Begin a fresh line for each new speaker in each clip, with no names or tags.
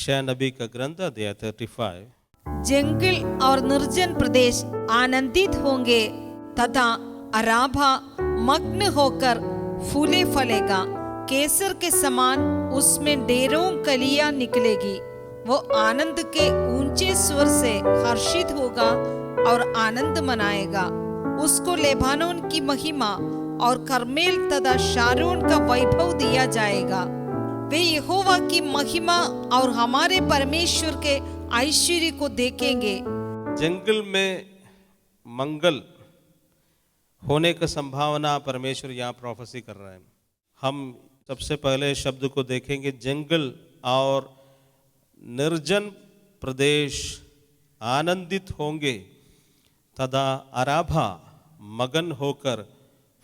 यशायाह नबी का ग्रंथ अध्याय 35।
जंगल और निर्जन प्रदेश आनंदित होंगे तथा अराबा मग्न होकर फूले फलेगा। केसर के समान उसमें डेरों कलियां निकलेगी। वो आनंद के ऊंचे स्वर से हर्षित होगा और आनंद मनाएगा। उसको लेबानोन की महिमा और कर्मेल तथा शारोन का वैभव दिया जाएगा। वे यहोवा की महिमा और हमारे परमेश्वर के ऐश्वर्य को देखेंगे।
जंगल में मंगल होने की संभावना परमेश्वर यहाँ प्रोफेसी कर रहे हैं। हम सबसे पहले शब्द को देखेंगे, जंगल और निर्जन प्रदेश आनंदित होंगे तथा अराबा मगन होकर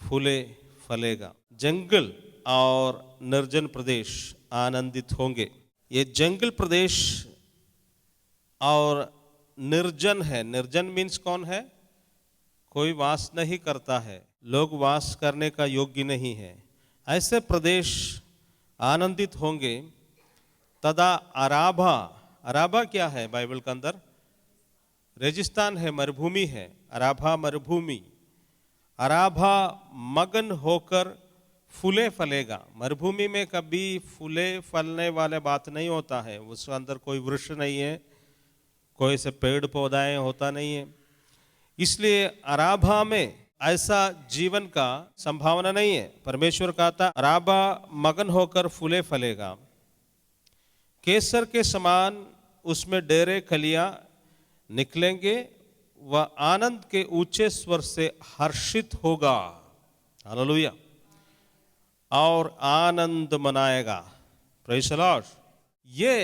फूले फलेगा। जंगल और निर्जन प्रदेश आनंदित होंगे। ये जंगल प्रदेश और निर्जन है। निर्जन मीन्स कौन है? कोई वास नहीं करता है, लोग वास करने का योग्य नहीं है। ऐसे प्रदेश आनंदित होंगे तथा अराबा, अराबा क्या है बाइबल के अंदर? रेगिस्तान है, मरुभूमि है। अराबा मरुभूमि। अराबा मगन होकर फूले फलेगा। मरुभूमि में कभी फूले फलने वाले बात नहीं होता है। उसके अंदर कोई वृक्ष नहीं है, कोई से पेड़ पौधाएं होता नहीं है। इसलिए अराबा में ऐसा जीवन का संभावना नहीं है। परमेश्वर कहता अराबा मगन होकर फूले फलेगा। केसर के समान उसमें डेरे कलियां निकलेंगे। वह आनंद के ऊंचे स्वर से हर्षित होगा, हालेलुया, और आनंद मनाएगा। Praise the Lord. ये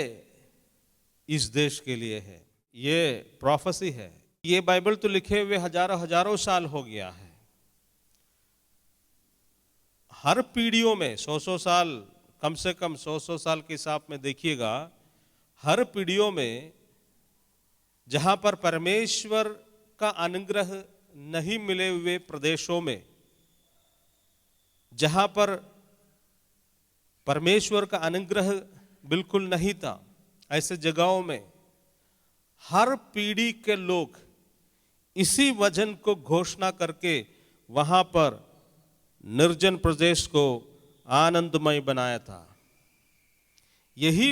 इस देश के लिए है, ये प्रोफेसी है। ये बाइबल तो लिखे हुए हजारों हजारों साल हो गया है। हर पीढ़ियों में 100-100 साल, कम से कम 100-100 साल के हिसाब में देखिएगा, हर पीढ़ियों में जहां पर परमेश्वर का अनुग्रह नहीं मिले हुए प्रदेशों में, जहां पर परमेश्वर का अनुग्रह बिल्कुल नहीं था, ऐसे जगहों में हर पीढ़ी के लोग इसी वचन को घोषणा करके वहां पर निर्जन प्रदेश को आनंदमय बनाया था। यही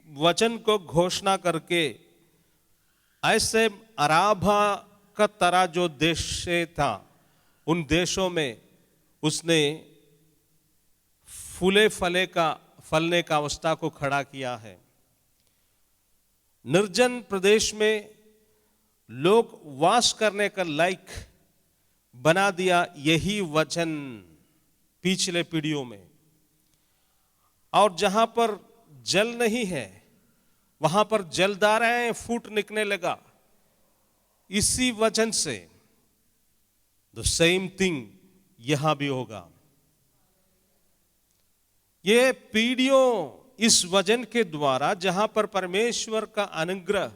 वचन को घोषणा करके ऐसे अराबा का तरह जो देश से था, उन देशों में उसने फूले फलने का अवस्था को खड़ा किया है। निर्जन प्रदेश में लोग वास करने का लायक बना दिया यही वचन पिछले पीढ़ियों में। और जहां पर जल नहीं है वहां पर जलधाराएं फूट निकलने लगा इसी वचन से। द सेम थिंग यहां भी होगा। ये पीढ़ियों इस वचन के द्वारा, जहां पर परमेश्वर का अनुग्रह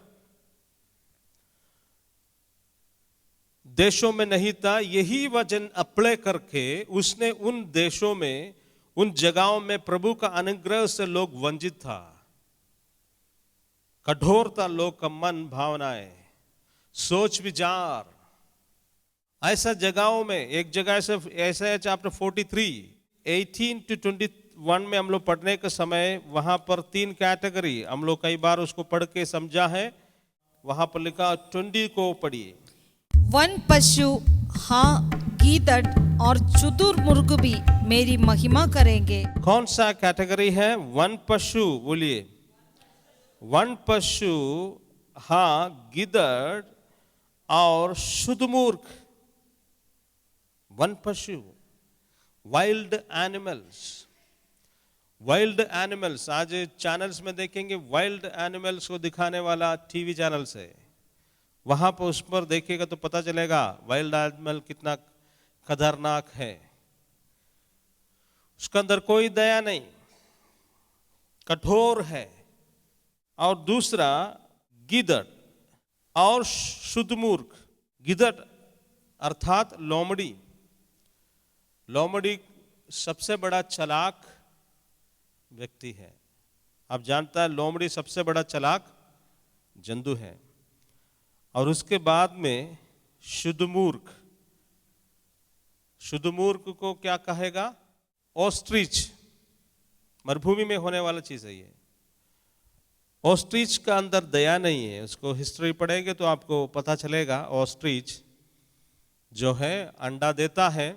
देशों में नहीं था, यही वचन अप्लाई करके उसने उन देशों में, उन जगहों में प्रभु का अनुग्रह से लोग वंचित था। कठोर था लोग का मन, भावनाएं, सोच विचार। ऐसा जगहों में एक जगह ऐसा है, चैप्टर 43 18 to 21 में हम लोग पढ़ने के समय वहां पर 3 कैटेगरी हम लोग कई बार उसको पढ़ के समझा है। वहां पर लिखा 20 को पढ़िए।
वन पशु, हाँ गीदड़ और शुतुरमुर्ग भी मेरी महिमा करेंगे।
कौन सा कैटेगरी है? वन पशु, बोलिए। वन पशु, हाँ गिदड़ और शुतुरमुर्ग। वन पशु, वाइल्ड एनिमल्स। वाइल्ड एनिमल्स आज चैनल्स में देखेंगे, वाइल्ड एनिमल्स को दिखाने वाला टीवी चैनल्स है। वहां पर उस पर देखिएगा तो पता चलेगा वाइल्ड एनिमल कितना खतरनाक है। उसके अंदर कोई दया नहीं, कठोर है। और दूसरा गिदड़ और शुतुरमुर्ग। गिदड़ अर्थात लोमड़ी। लोमड़ी सबसे बड़ा चालाक व्यक्ति है। आप जानता है लोमड़ी सबसे बड़ा चालाक जंतु है। और उसके बाद में शुद्ध मूर्ख को क्या कहेगा? ऑस्ट्रिच। मरुभूमि में होने वाला चीज है ये। ऑस्ट्रिच का अंदर दया नहीं है। उसको हिस्ट्री पढ़ेंगे तो आपको पता चलेगा। ऑस्ट्रिच जो है अंडा देता है,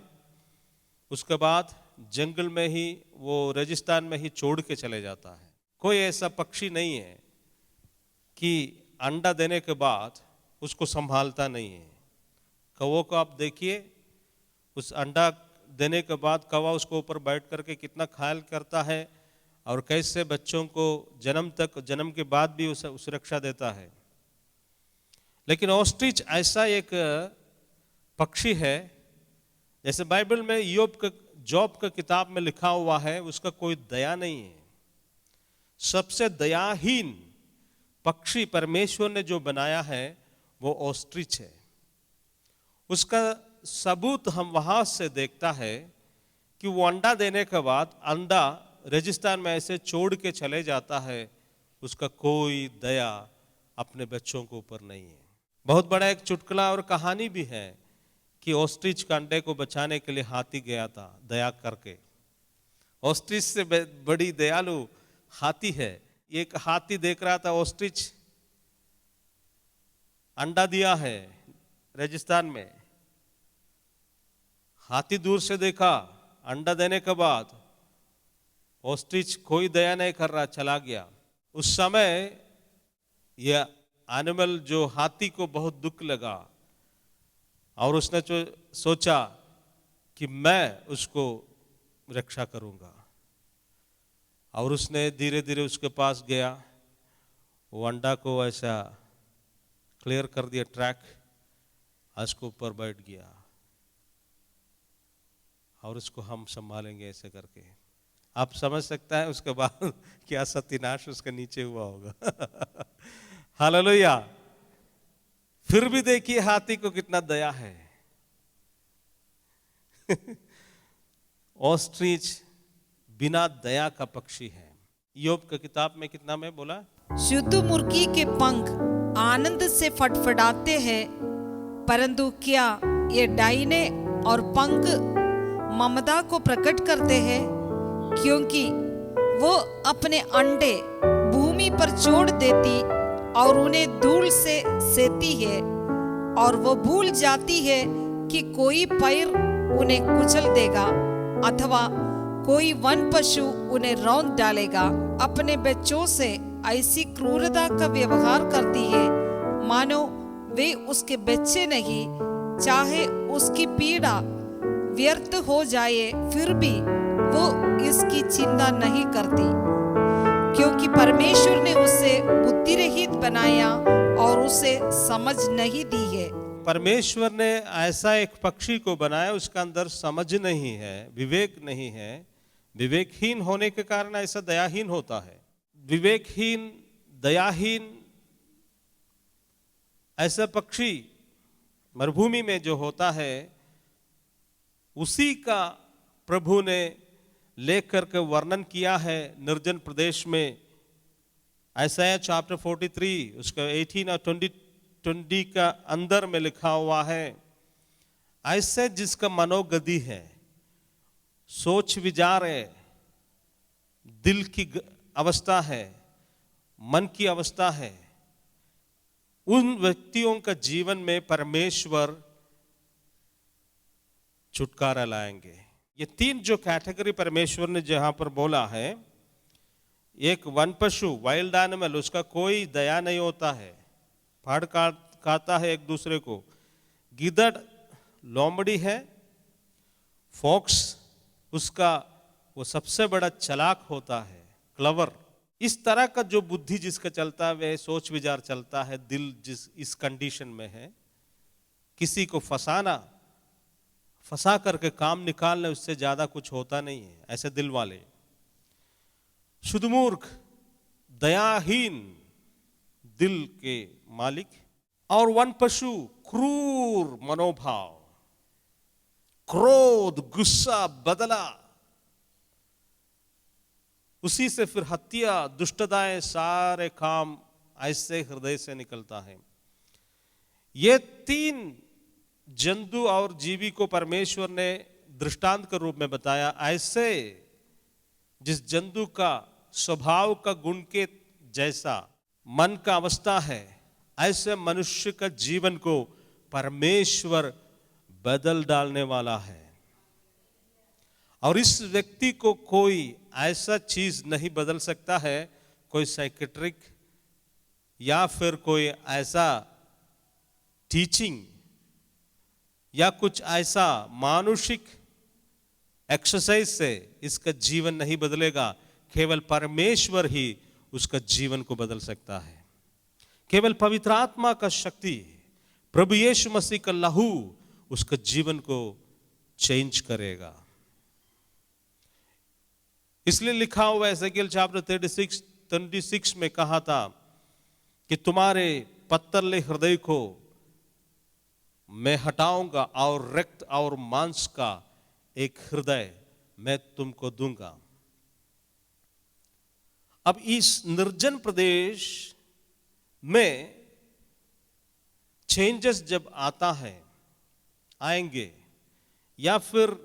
उसके बाद जंगल में ही, वो रेगिस्तान में ही छोड़ के चले जाता है। कोई ऐसा पक्षी नहीं है कि अंडा देने के बाद उसको संभालता नहीं है। कौवों को आप देखिए, उस अंडा देने के बाद कौवा उसको ऊपर बैठ करके कितना ख्याल करता है और कैसे बच्चों को जन्म के बाद भी उसे सुरक्षा देता है। लेकिन ऑस्ट्रिच ऐसा एक पक्षी है, जैसे बाइबल में जॉब का किताब में लिखा हुआ है, उसका कोई दया नहीं है। सबसे दयाहीन पक्षी परमेश्वर ने जो बनाया है वो ऑस्ट्रिच है। उसका सबूत हम वहां से देखता है कि वो अंडा देने के बाद अंडा रेगिस्तान में ऐसे छोड़ के चले जाता है। उसका कोई दया अपने बच्चों के ऊपर नहीं है। बहुत बड़ा एक चुटकुला और कहानी भी है कि ऑस्ट्रिच का अंडे को बचाने के लिए हाथी गया था दया करके। ऑस्ट्रिच से बड़ी दयालु हाथी है। एक हाथी देख रहा था ऑस्ट्रिच अंडा दिया है रेगिस्तान में। हाथी दूर से देखा, अंडा देने के बाद ऑस्ट्रिच कोई दया नहीं कर रहा, चला गया। उस समय यह एनिमल जो हाथी को बहुत दुख लगा और उसने जो सोचा कि मैं उसको रक्षा करूंगा, और उसने धीरे धीरे उसके पास गया, वो अंडा को ऐसा क्लियर कर दिया ट्रैक, उसके ऊपर बैठ गया और उसको हम संभालेंगे ऐसे करके। आप समझ सकता है उसके बाद क्या सत्यानाश उसके नीचे हुआ होगा। हालेलुया। फिर भी देखिए हाथी को कितना दया है। ऑस्ट्रिच बिना दया का पक्षी है। योग की किताब में कितना में बोला?
शुद्ध मुर्गी के पंख आनंद से फटफटाते हैं, परंतु क्या ये डाइने और पंख ममता को प्रकट करते हैं? क्योंकि वो अपने अंडे भूमि पर छोड़ देती और उन्हें धूल से सेती है, और वो भूल जाती है कि कोई पैर उन्हें कुचल देगा अथवा कोई वन पशु उन्हें रौंद डालेगा। अपने बच्चों से ऐसी क्रूरता का व्यवहार करती है मानो वे उसके बच्चे नहीं, चाहे उसकी पीड़ा व्यर्थ हो जाए फिर भी वो इसकी चिंता नहीं करती, क्योंकि परमेश्वर ने उसे बुद्धिरहित बनाया और उसे समझ नहीं दी है।
परमेश्वर ने ऐसा एक पक्षी को बनाया, उसका अंदर समझ नहीं है, विवेक नहीं है। विवेकहीन होने के कारण ऐसा दयाहीन होता है। विवेकहीन, दयाहीन ऐसा पक्षी मरुभूमि में जो होता है, उसी का प्रभु ने लेकर के वर्णन किया है निर्जन प्रदेश में। यशायाह चैप्टर 43 उसका 18 और 20 का अंदर में लिखा हुआ है, ऐसे जिसका मनोगति है, सोच विचार है, दिल की अवस्था है, मन की अवस्था है, उन व्यक्तियों का जीवन में परमेश्वर छुटकारा लाएंगे। ये तीन जो कैटेगरी परमेश्वर ने जहां पर बोला है, एक वन पशु, वाइल्ड एनिमल, उसका कोई दया नहीं होता है, फाड़ खाता है एक दूसरे को। गिदड़ लोमड़ी है, फॉक्स उसका वो सबसे बड़ा चालाक होता है, क्लवर। इस तरह का जो बुद्धि जिसका चलता है, वह सोच विचार चलता है, दिल जिस इस कंडीशन में है, किसी को फंसा करके काम निकालने, उससे ज्यादा कुछ होता नहीं है, ऐसे दिल वाले। शुद्ध मूर्ख, दयाहीन दिल के मालिक, और वन पशु क्रूर मनोभाव, क्रोध, गुस्सा, बदला, उसी से फिर हत्या, दुष्टताएं, सारे काम ऐसे हृदय से निकलता है। ये 3 जंतु और जीवी को परमेश्वर ने दृष्टांत के रूप में बताया। ऐसे जिस जंतु का स्वभाव का गुण के जैसा मन का अवस्था है, ऐसे मनुष्य का जीवन को परमेश्वर बदल डालने वाला है। और इस व्यक्ति को कोई ऐसा चीज नहीं बदल सकता है, कोई साइकेट्रिक या फिर कोई ऐसा टीचिंग या कुछ ऐसा मानुषिक एक्सरसाइज से इसका जीवन नहीं बदलेगा। केवल परमेश्वर ही उसका जीवन को बदल सकता है। केवल पवित्र आत्मा का शक्ति, प्रभु यीशु मसीह का लहू उसका जीवन को चेंज करेगा। इसलिए लिखा हुआ है एजेकियल चैप्टर 36 में कहा था कि तुम्हारे पत्तले हृदय को मैं हटाऊंगा और रक्त और मांस का एक हृदय मैं तुमको दूंगा। अब इस निर्जन प्रदेश में चेंजेस जब आता है, आएंगे, या फिर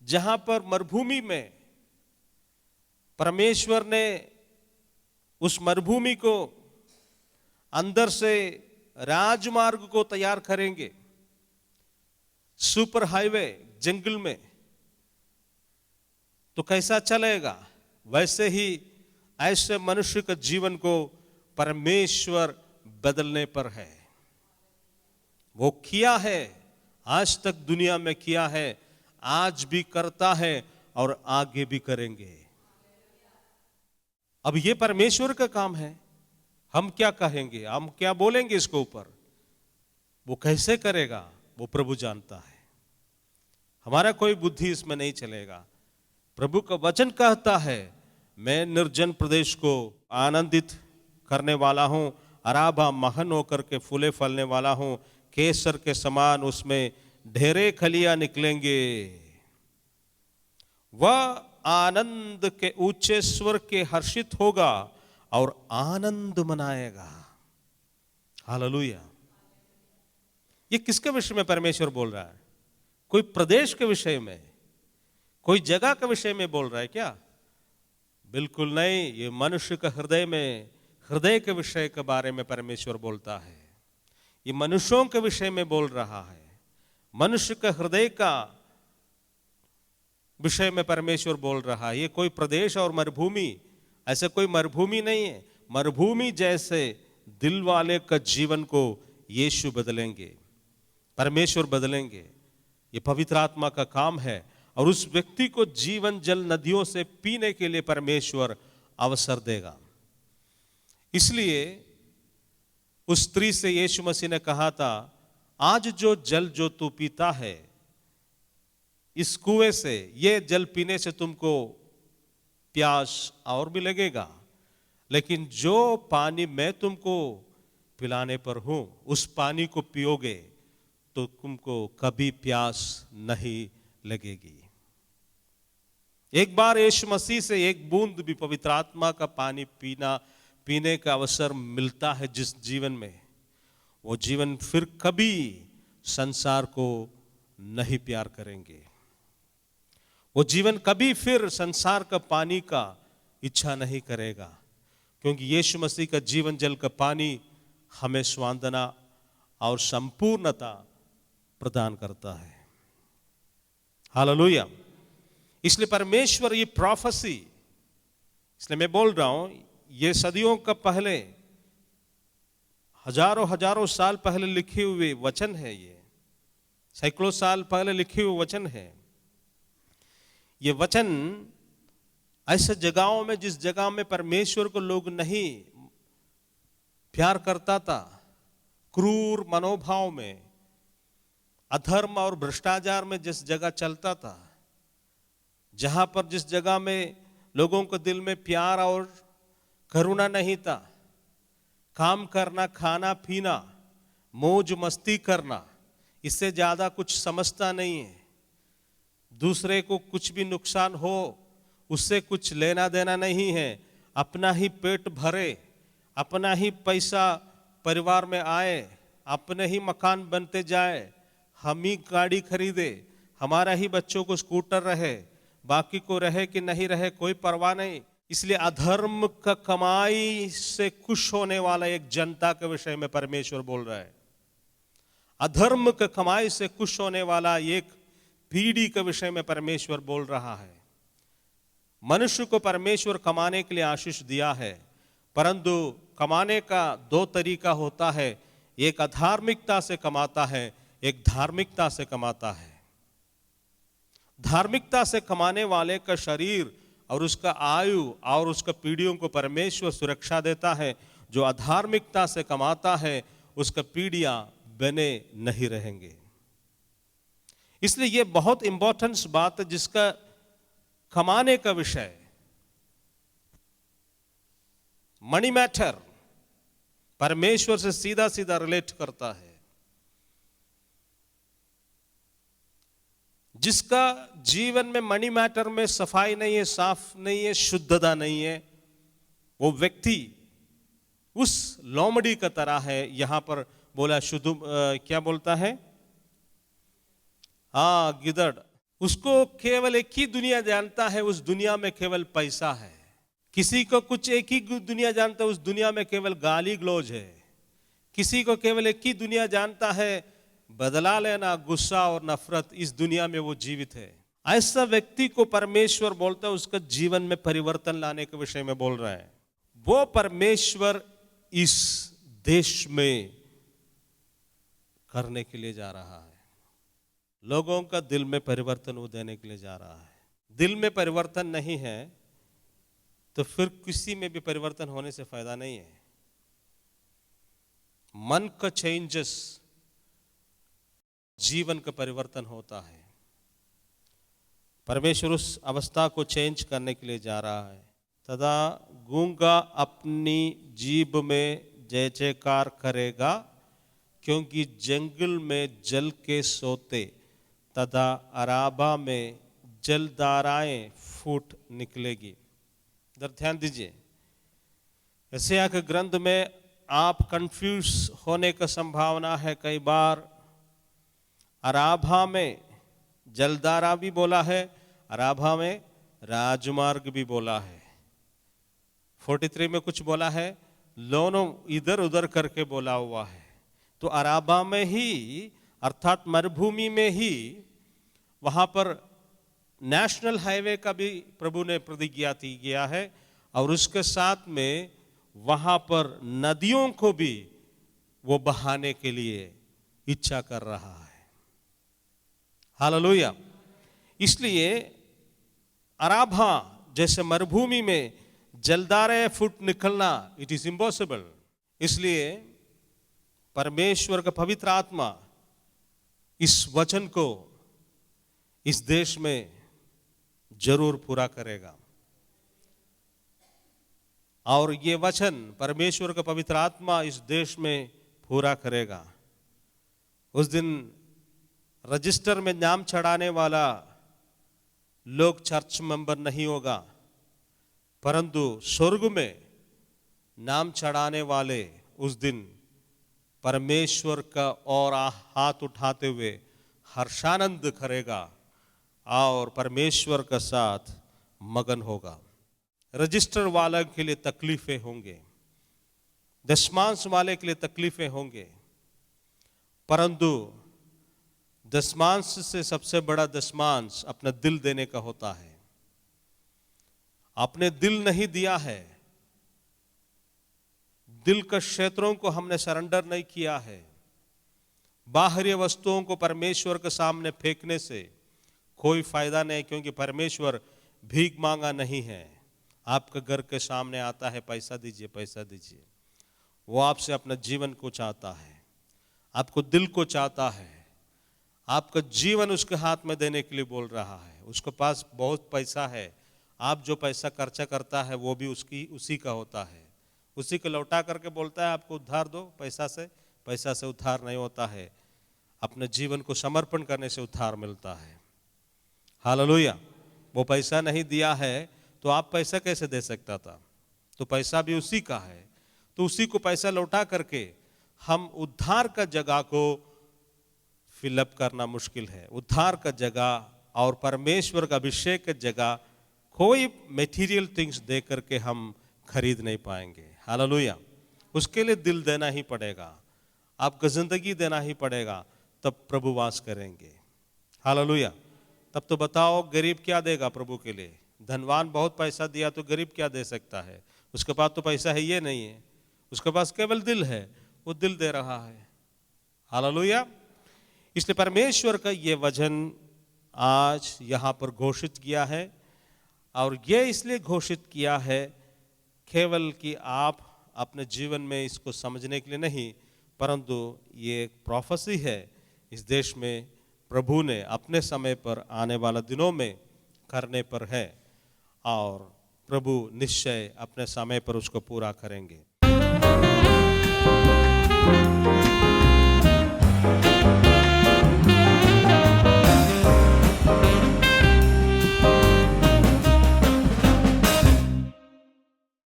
जहां पर मरुभूमि में परमेश्वर ने उस मरुभूमि को अंदर से राजमार्ग को तैयार करेंगे, सुपर हाईवे जंगल में, तो कैसा चलेगा? वैसे ही ऐसे मनुष्य का जीवन को परमेश्वर बदलने पर है। वो किया है, आज तक दुनिया में किया है, आज भी करता है और आगे भी करेंगे। अब ये परमेश्वर का काम है। हम क्या कहेंगे, हम क्या बोलेंगे इसके ऊपर? वो कैसे करेगा वो प्रभु जानता है। हमारा कोई बुद्धि इसमें नहीं चलेगा। प्रभु का वचन कहता है, मैं निर्जन प्रदेश को आनंदित करने वाला हूं, अराबा महान होकर के फूले फलने वाला हूं, केसर के समान उसमें ढेरे खलियां निकलेंगे। वह आनंद के ऊंचे स्वर के हर्षित होगा और आनंद मनाएगा। हालेलुया। ये किसके विषय में परमेश्वर बोल रहा है? कोई प्रदेश के विषय में, कोई जगह के विषय में बोल रहा है क्या? बिल्कुल नहीं। ये मनुष्य का हृदय में, हृदय के विषय के बारे में परमेश्वर बोलता है। ये मनुष्यों के विषय में बोल रहा है। मनुष्य का हृदय का विषय में परमेश्वर बोल रहा है। ये कोई प्रदेश और मरुभूमि, ऐसे कोई मरुभूमि नहीं है। मरुभूमि जैसे दिल वाले का जीवन को यीशु बदलेंगे, परमेश्वर बदलेंगे। ये पवित्र आत्मा का काम है। और उस व्यक्ति को जीवन जल नदियों से पीने के लिए परमेश्वर अवसर देगा। इसलिए उस स्त्री से यीशु मसीह ने कहा था, आज जो जल जो तू पीता है, इस कुएं से, ये जल पीने से तुमको प्यास और भी लगेगा, लेकिन जो पानी मैं तुमको पिलाने पर हूं, उस पानी को पियोगे तो तुमको कभी प्यास नहीं लगेगी। एक बार यीशु मसीह से एक बूंद भी पवित्र आत्मा का पानी पीने का अवसर मिलता है जिस जीवन में, वो जीवन फिर कभी संसार को नहीं प्यार करेंगे। वो जीवन कभी फिर संसार का पानी का इच्छा नहीं करेगा, क्योंकि यीशु मसीह का जीवन जल का पानी हमें स्वांदना और संपूर्णता प्रदान करता है। हालेलुया। इसलिए परमेश्वर ये प्रोफेसी, इसलिए मैं बोल रहा हूं, ये सदियों का पहले, हजारों हजारों साल पहले लिखे हुए वचन है। ये सैकड़ों साल पहले लिखे हुए वचन है। ये वचन ऐसे जगहों में, जिस जगह में परमेश्वर को लोग नहीं प्यार करता था, क्रूर मनोभाव में, अधर्म और भ्रष्टाचार में जिस जगह चलता था, जहां पर जिस जगह में लोगों को दिल में प्यार और करुणा नहीं था, काम करना, खाना पीना, मौज मस्ती करना, इससे ज्यादा कुछ समझता नहीं है। दूसरे को कुछ भी नुकसान हो उससे कुछ लेना देना नहीं है, अपना ही पेट भरे, अपना ही पैसा परिवार में आए, अपने ही मकान बनते जाए, हम ही गाड़ी खरीदे, हमारा ही बच्चों को स्कूटर रहे, बाकी को रहे कि नहीं रहे कोई परवाह नहीं। इसलिए अधर्म का कमाई से खुश होने वाला एक जनता के विषय में परमेश्वर बोल रहा है। अधर्म का कमाई से खुश होने वाला एक पीढ़ी के विषय में परमेश्वर बोल रहा है। मनुष्य को परमेश्वर कमाने के लिए आशीष दिया है, परंतु कमाने का दो तरीका होता है, एक अधार्मिकता से कमाता है, एक धार्मिकता से कमाता है। धार्मिकता से कमाने वाले का शरीर और उसका आयु और उसका पीढ़ियों को परमेश्वर सुरक्षा देता है। जो अधार्मिकता से कमाता है उसका पीढ़ियां बने नहीं रहेंगे। इसलिए यह बहुत इंपॉर्टेंट बात है जिसका कमाने का विषय, मनी मैटर, परमेश्वर से सीधा सीधा रिलेट करता है। जिसका जीवन में मनी मैटर में सफाई नहीं है, साफ नहीं है, शुद्धता नहीं है, वो व्यक्ति उस लोमड़ी का तरह है। यहां पर बोला शुद्ध, क्या बोलता है, गिदड़। उसको केवल एक ही दुनिया जानता है, उस दुनिया में केवल पैसा है। किसी को कुछ एक ही दुनिया जानता है, उस दुनिया में केवल गाली गलौज है। किसी को केवल एक ही दुनिया जानता है, बदला लेना, गुस्सा और नफरत। इस दुनिया में वो जीवित है। ऐसा व्यक्ति को परमेश्वर बोलता है, उसका जीवन में परिवर्तन लाने के विषय में बोल रहा है। वो परमेश्वर इस देश में करने के लिए जा रहा है। लोगों का दिल में परिवर्तन वो देने के लिए जा रहा है। दिल में परिवर्तन नहीं है तो फिर किसी में भी परिवर्तन होने से फायदा नहीं है। मन का चेंजेस जीवन का परिवर्तन होता है। परमेश्वर उस अवस्था को चेंज करने के लिए जा रहा है। तथा गूंगा अपनी जीभ में जय जयकार करेगा, क्योंकि जंगल में जल के सोते तथा अराबा में जलधाराएं फूट निकलेगी। इधर ध्यान दीजिए, यशायाह के ग्रंथ में आप कंफ्यूज होने का संभावना है। कई बार अराबा में जलधारा भी बोला है, अराबा में राजमार्ग भी बोला है। 43 में कुछ बोला है, दोनों इधर उधर करके बोला हुआ है। तो अराबा में ही, अर्थात मरुभूमि में ही, वहां पर नेशनल हाईवे का भी प्रभु ने प्रतिज्ञा किया है, और उसके साथ में वहां पर नदियों को भी वो बहाने के लिए इच्छा कर रहा है। हालेलुया। इसलिए अराबा जैसे मरुभूमि में जलधाराएं फूट निकलना, इट इज इम्पॉसिबल। इसलिए परमेश्वर का पवित्र आत्मा इस वचन को इस देश में जरूर पूरा करेगा। और ये वचन परमेश्वर का पवित्र आत्मा इस देश में पूरा करेगा। उस दिन रजिस्टर में नाम चढ़ाने वाला लोग चर्च मेंबर नहीं होगा, परंतु स्वर्ग में नाम चढ़ाने वाले उस दिन परमेश्वर का और हाथ उठाते हुए हर्षानंद करेगा और परमेश्वर का साथ मगन होगा। रजिस्टर वाले के लिए तकलीफें होंगे, दशमांश वाले के लिए तकलीफें होंगे, परंतु दशमांश से सबसे बड़ा दशमांश अपना दिल देने का होता है। आपने दिल नहीं दिया है, दिल के क्षेत्रों को हमने सरेंडर नहीं किया है। बाहरी वस्तुओं को परमेश्वर के सामने फेंकने से कोई फायदा नहीं, क्योंकि परमेश्वर भीख मांगा नहीं है। आपके घर के सामने आता है, पैसा दीजिए पैसा दीजिए। वो आपसे अपना जीवन को चाहता है, आपको दिल को चाहता है, आपका जीवन उसके हाथ में देने के लिए बोल रहा है। उसके पास बहुत पैसा है, आप जो पैसा खर्चा करता है वो भी उसी का होता है। उसी को लौटा करके बोलता है आपको उद्धार दो पैसा से उद्धार नहीं होता है, अपने जीवन को समर्पण करने से उद्धार मिलता है। हालेलुया। वो पैसा नहीं दिया है तो आप पैसा कैसे दे सकता था? तो पैसा भी उसी का है, तो उसी को पैसा लौटा करके हम उद्धार का जगह को फिलअप करना मुश्किल है। उद्धार का जगह और परमेश्वर का अभिषेक की जगह कोई मेटीरियल थिंग्स दे करके हम खरीद नहीं पाएंगे। हालेलुया। उसके लिए दिल देना ही पड़ेगा, आपको जिंदगी देना ही पड़ेगा, तब प्रभु वास करेंगे। हालेलुया। तब तो बताओ गरीब क्या देगा प्रभु के लिए? धनवान बहुत पैसा दिया तो गरीब क्या दे सकता है? उसके पास तो पैसा है ये नहीं है, उसके पास केवल दिल है, वो दिल दे रहा है। हालेलुया। इसलिए परमेश्वर का ये वचन आज यहाँ पर घोषित किया है, और ये इसलिए घोषित किया है केवल कि आप अपने जीवन में इसको समझने के लिए नहीं, परंतु ये एक प्रोफेसी है इस देश में प्रभु ने अपने समय पर आने वाला दिनों में करने पर है, और प्रभु निश्चय अपने समय पर उसको पूरा करेंगे।